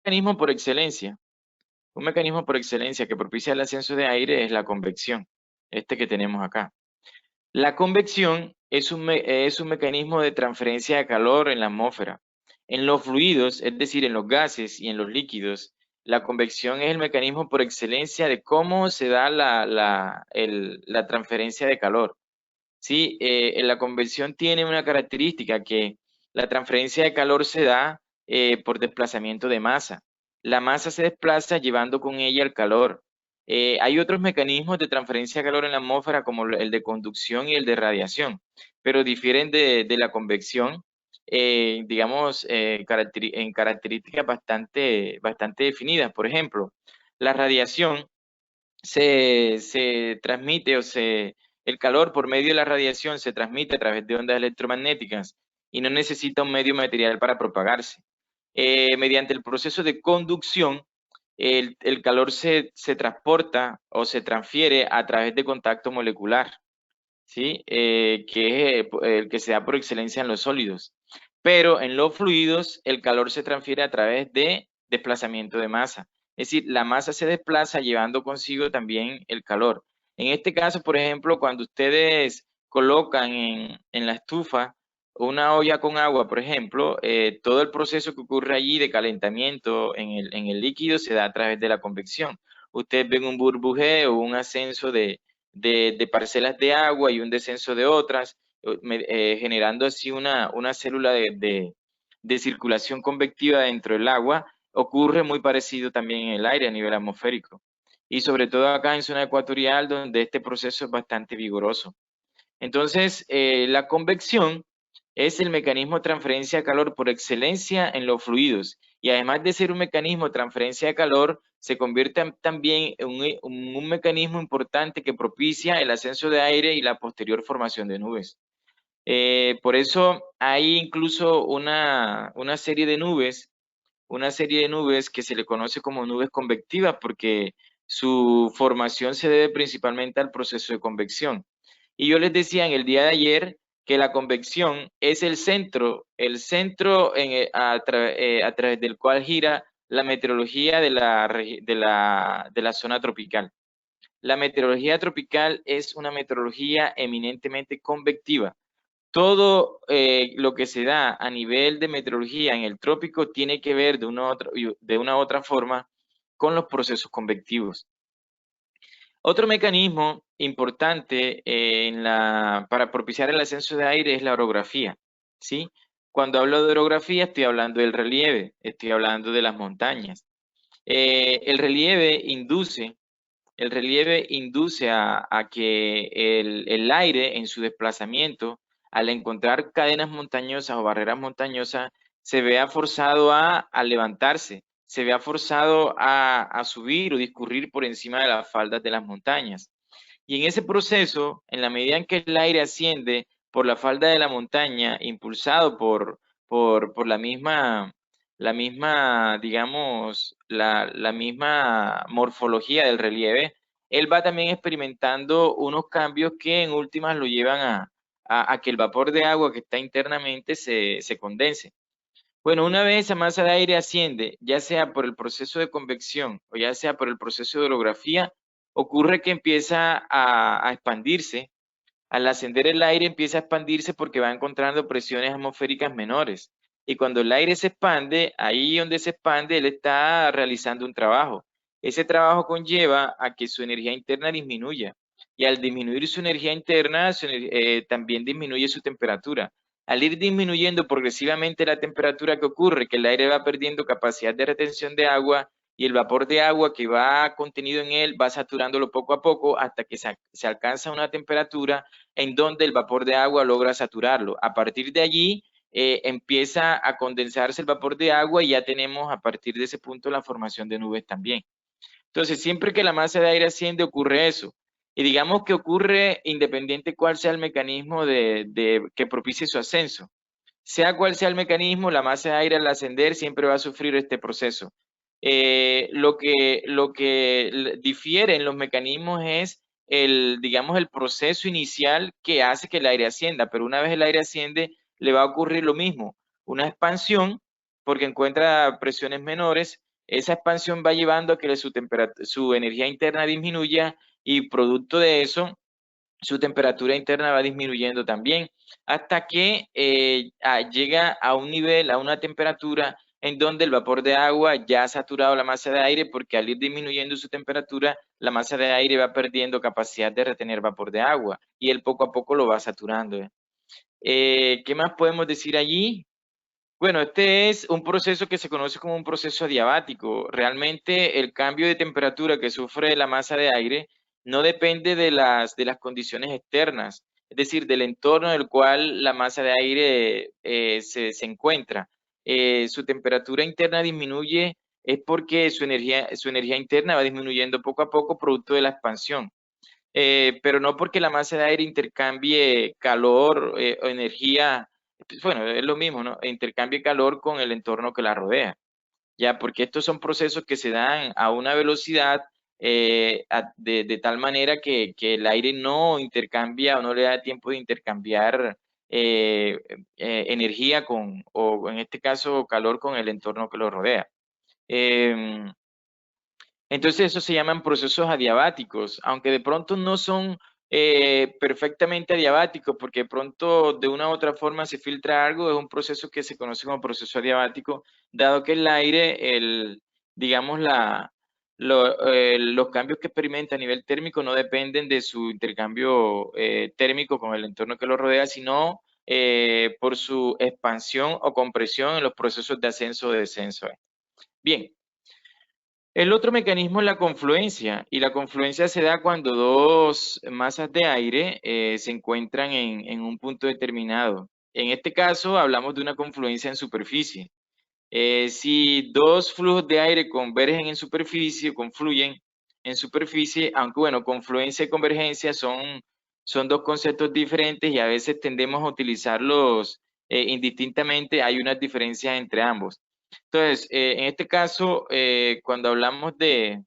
mecanismo por excelencia. Un mecanismo por excelencia que propicia el ascenso de aire es la convección, este que tenemos acá. La convección es un mecanismo de transferencia de calor en la atmósfera. En los fluidos, es decir, en los gases y en los líquidos, la convección es el mecanismo por excelencia de cómo se da la transferencia de calor. ¿Sí? La convección tiene una característica que la transferencia de calor se da por desplazamiento de masa. La masa se desplaza llevando con ella el calor. Hay otros mecanismos de transferencia de calor en la atmósfera como el de conducción y el de radiación, pero difieren de la convección, digamos, en características bastante definidas. Por ejemplo, la radiación se transmite el calor por medio de la radiación se transmite a través de ondas electromagnéticas y no necesita un medio material para propagarse. Mediante el proceso de conducción, el calor se transporta o se transfiere a través de contacto molecular, ¿sí? Que es el que se da por excelencia en los sólidos. Pero en los fluidos, el calor se transfiere a través de desplazamiento de masa. Es decir, la masa se desplaza llevando consigo también el calor. En este caso, por ejemplo, cuando ustedes colocan en la estufa una olla con agua, por ejemplo, todo el proceso que ocurre allí de calentamiento en el líquido se da a través de la convección. Ustedes ven un burbujeo, un ascenso de parcelas de agua y un descenso de otras, generando así una célula de circulación convectiva dentro del agua. Ocurre muy parecido también en el aire a nivel atmosférico. Y sobre todo acá en zona ecuatorial, donde este proceso es bastante vigoroso. Entonces, la convección es el mecanismo de transferencia de calor por excelencia en los fluidos y además de ser un mecanismo de transferencia de calor, se convierte también en un mecanismo importante que propicia el ascenso de aire y la posterior formación de nubes. Por eso hay incluso una serie de nubes que se le conoce como nubes convectivas porque su formación se debe principalmente al proceso de convección. Y yo les decía en el día de ayer que la convección es el centro a través del cual gira la meteorología de la zona tropical. La meteorología tropical es una meteorología eminentemente convectiva. Todo lo que se da a nivel de meteorología en el trópico tiene que ver de una u otra forma con los procesos convectivos. Otro mecanismo importante para propiciar el ascenso de aire es la orografía, ¿sí? Cuando hablo de orografía estoy hablando del relieve, estoy hablando de las montañas. El relieve induce a que el aire en su desplazamiento, al encontrar cadenas montañosas o barreras montañosas, se vea forzado a levantarse, se vea forzado a subir o discurrir por encima de las faldas de las montañas. Y en ese proceso, en la medida en que el aire asciende por la falda de la montaña, impulsado por digamos, la misma morfología del relieve, él va también experimentando unos cambios que en últimas lo llevan a que el vapor de agua que está internamente se condense. Bueno, una vez esa masa de aire asciende, ya sea por el proceso de convección o ya sea por el proceso de orografía, ocurre que empieza a expandirse. Al ascender el aire empieza a expandirse porque va encontrando presiones atmosféricas menores. Y cuando el aire se expande, ahí donde se expande, él está realizando un trabajo. Ese trabajo conlleva a que su energía interna disminuya. Y al disminuir su energía interna, también disminuye su temperatura. Al ir disminuyendo progresivamente la temperatura que ocurre, que el aire va perdiendo capacidad de retención de agua y el vapor de agua que va contenido en él va saturándolo poco a poco hasta que se alcanza una temperatura en donde el vapor de agua logra saturarlo. A partir de allí empieza a condensarse el vapor de agua y ya tenemos a partir de ese punto la formación de nubes también. Entonces, siempre que la masa de aire asciende ocurre eso. Y digamos que ocurre independiente cuál sea el mecanismo que propicie su ascenso. Sea cual sea el mecanismo, la masa de aire al ascender siempre va a sufrir este proceso. Lo que difiere en los mecanismos es digamos, el proceso inicial que hace que el aire ascienda, pero una vez el aire asciende, le va a ocurrir lo mismo, una expansión, porque encuentra presiones menores, esa expansión va llevando a que su energía interna disminuya y producto de eso, su temperatura interna va disminuyendo también, hasta que llega a un nivel, a una temperatura en donde el vapor de agua ya ha saturado la masa de aire, porque al ir disminuyendo su temperatura, la masa de aire va perdiendo capacidad de retener vapor de agua y él poco a poco lo va saturando. ¿Qué más podemos decir allí? Bueno, este es un proceso que se conoce como un proceso adiabático. Realmente el cambio de temperatura que sufre la masa de aire no depende de las condiciones externas, es decir, del entorno en el cual la masa de aire se encuentra. Su temperatura interna disminuye es porque su energía interna va disminuyendo poco a poco producto de la expansión. Pero no porque la masa de aire intercambie calor o energía, pues, bueno, es lo mismo, ¿no? Intercambie calor con el entorno que la rodea, ya, porque estos son procesos que se dan a una velocidad de tal manera que el aire no intercambia o no le da tiempo de intercambiar energía o en este caso calor con el entorno que lo rodea. Em, entonces, eso se llaman procesos adiabáticos, aunque de pronto no son perfectamente adiabáticos, porque de pronto de una u otra forma se filtra algo, es un proceso que se conoce como proceso adiabático, dado que el aire, digamos, los cambios que experimenta a nivel térmico no dependen de su intercambio térmico con el entorno que lo rodea, sino por su expansión o compresión en los procesos de ascenso o descenso. Bien. El otro mecanismo es la confluencia, y la confluencia se da cuando dos masas de aire se encuentran en un punto determinado. En este caso, hablamos de una confluencia en superficie. Si dos flujos de aire convergen en superficie, confluyen en superficie, aunque bueno, confluencia y convergencia son dos conceptos diferentes y a veces tendemos a utilizarlos indistintamente, hay unas diferencias entre ambos. Entonces, en este caso, cuando hablamos de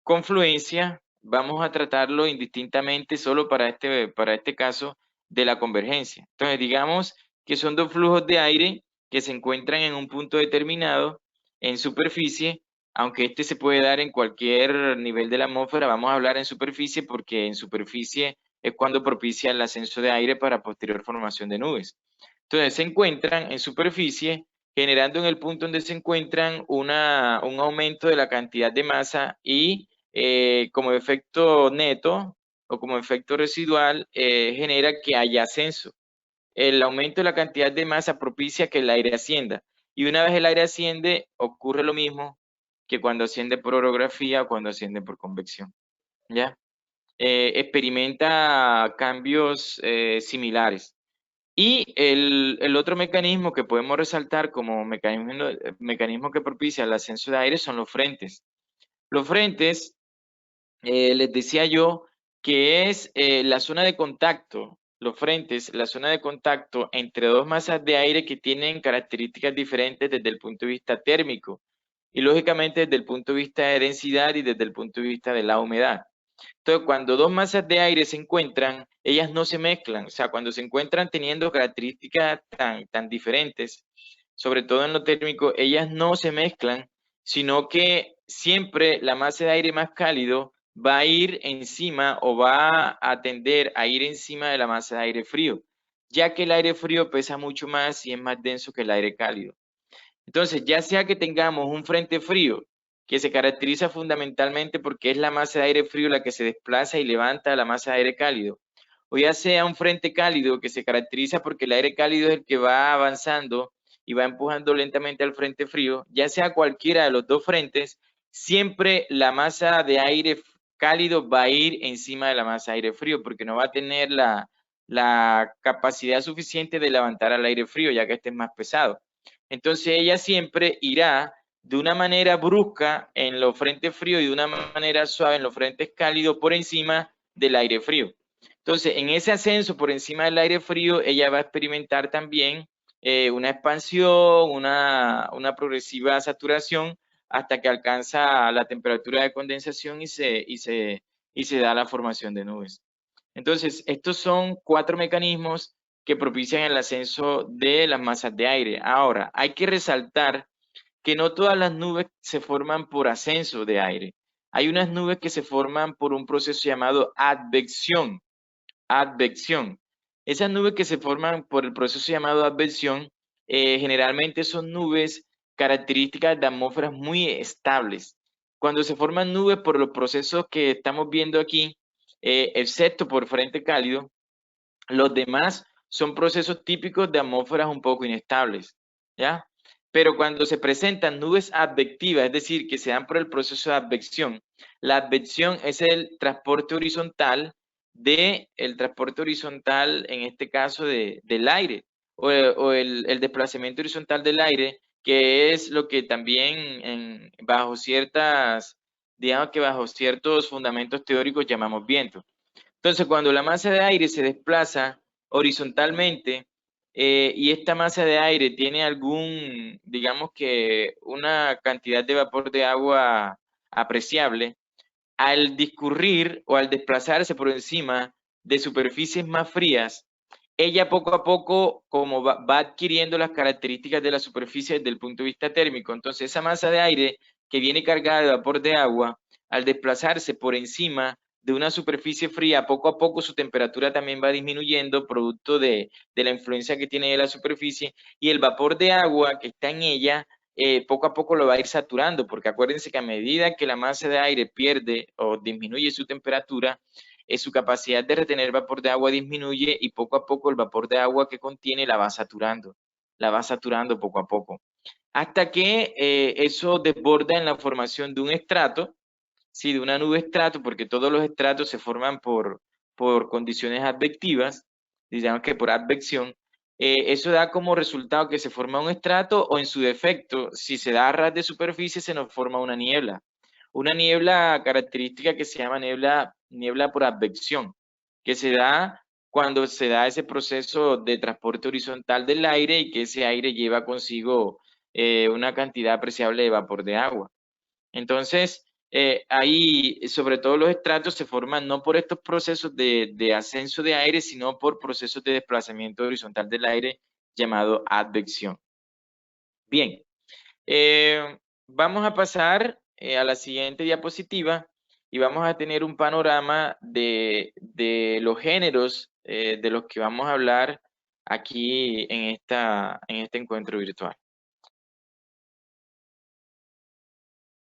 confluencia, vamos a tratarlo indistintamente solo para este caso de la convergencia. Entonces, digamos que son dos flujos de aire que se encuentran en un punto determinado en superficie, aunque este se puede dar en cualquier nivel de la atmósfera, vamos a hablar en superficie porque en superficie es cuando propicia el ascenso de aire para posterior formación de nubes. Entonces, se encuentran en superficie generando en el punto donde se encuentran un aumento de la cantidad de masa y como efecto neto o como efecto residual genera que haya ascenso. El aumento de la cantidad de masa propicia que el aire ascienda. Y una vez el aire asciende, ocurre lo mismo que cuando asciende por orografía o cuando asciende por convección. ¿Ya? Experimenta cambios similares. Y el otro mecanismo que podemos resaltar como mecanismo que propicia el ascenso de aire son los frentes. Los frentes, les decía yo, que es la zona de contacto, los frentes, la zona de contacto entre dos masas de aire que tienen características diferentes desde el punto de vista térmico y lógicamente desde el punto de vista de densidad y desde el punto de vista de la humedad. Entonces, cuando dos masas de aire se encuentran, ellas no se mezclan. O sea, cuando se encuentran teniendo características tan diferentes, sobre todo en lo térmico, ellas no se mezclan, sino que siempre la masa de aire más cálido va a ir encima o va a tender a ir encima de la masa de aire frío, ya que el aire frío pesa mucho más y es más denso que el aire cálido. Entonces, ya sea que tengamos un frente frío que se caracteriza fundamentalmente porque es la masa de aire frío la que se desplaza y levanta la masa de aire cálido, o ya sea un frente cálido que se caracteriza porque el aire cálido es el que va avanzando y va empujando lentamente al frente frío, ya sea cualquiera de los dos frentes, siempre la masa de aire cálido va a ir encima de la masa de aire frío porque no va a tener la capacidad suficiente de levantar al aire frío, ya que este es más pesado. Entonces ella siempre irá de una manera brusca en los frentes fríos y de una manera suave en los frentes cálidos por encima del aire frío. Entonces, en ese ascenso por encima del aire frío, ella va a experimentar también una expansión, una progresiva saturación hasta que alcanza la temperatura de condensación y se da la formación de nubes. Entonces, estos son 4 mecanismos que propician el ascenso de las masas de aire. Ahora, hay que resaltar que no todas las nubes se forman por ascenso de aire. Hay unas nubes que se forman por un proceso llamado advección. Advección. Esas nubes que se forman por el proceso llamado advección, generalmente son nubes características de atmósferas muy estables. Cuando se forman nubes por los procesos que estamos viendo aquí, excepto por frente cálido, los demás son procesos típicos de atmósferas un poco inestables, ¿ya? Pero cuando se presentan nubes advectivas, es decir, que se dan por el proceso de advección, la advección es el transporte horizontal en este caso, del aire, o el desplazamiento horizontal del aire, que es lo que también digamos que bajo ciertos fundamentos teóricos llamamos viento. Entonces, cuando la masa de aire se desplaza horizontalmente y esta masa de aire tiene digamos que una cantidad de vapor de agua apreciable, al discurrir o al desplazarse por encima de superficies más frías, ella poco a poco, como va adquiriendo las características de la superficie desde el punto de vista térmico, entonces esa masa de aire que viene cargada de vapor de agua, al desplazarse por encima de una superficie fría, poco a poco su temperatura también va disminuyendo, producto de la influencia que tiene de la superficie, y el vapor de agua que está en ella, poco a poco lo va a ir saturando, porque acuérdense que a medida que la masa de aire pierde o disminuye su temperatura, su capacidad de retener vapor de agua disminuye y poco a poco el vapor de agua que contiene la va saturando poco a poco, hasta que eso desborda en la formación de un estrato, sí, de una nube estrato, porque todos los estratos se forman por condiciones advectivas, digamos que por advección. Eso da como resultado que se forma un estrato, o en su defecto, si se da a ras de superficie, se nos forma una niebla. Una niebla característica que se llama niebla por advección, que se da cuando se da ese proceso de transporte horizontal del aire y que ese aire lleva consigo una cantidad apreciable de vapor de agua. Entonces, ahí, sobre todo los estratos se forman no por estos procesos de ascenso de aire, sino por procesos de desplazamiento horizontal del aire llamado advección. Bien, vamos a pasar a la siguiente diapositiva y vamos a tener un panorama de los géneros de los que vamos a hablar aquí en este encuentro virtual.